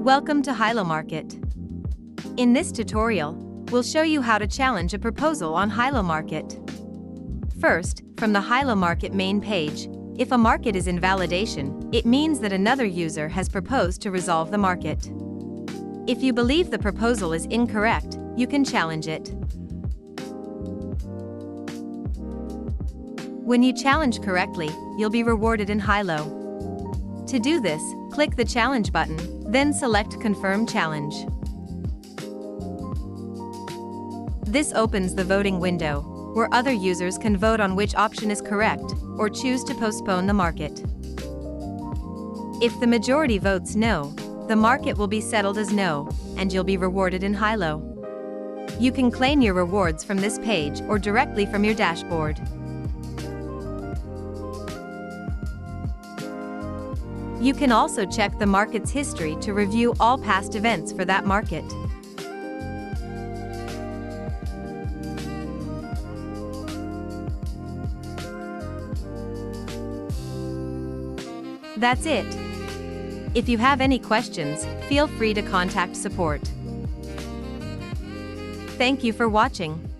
Welcome to Hilomarket. In this tutorial, we'll show you how to challenge a proposal on Hilomarket. First, from the Hilomarket main page, if a market is in validation, it means that another user has proposed to resolve the market. If you believe the proposal is incorrect, you can challenge it. When you challenge correctly, you'll be rewarded in HILO. To do this, click the Challenge button, then select Confirm Challenge. This opens the voting window, where other users can vote on which option is correct, or choose to postpone the market. If the majority votes no, the market will be settled as no, and you'll be rewarded in HILO. You can claim your rewards from this page or directly from your dashboard. You can also check the market's history to review all past events for that market. That's it. If you have any questions, feel free to contact support. Thank you for watching.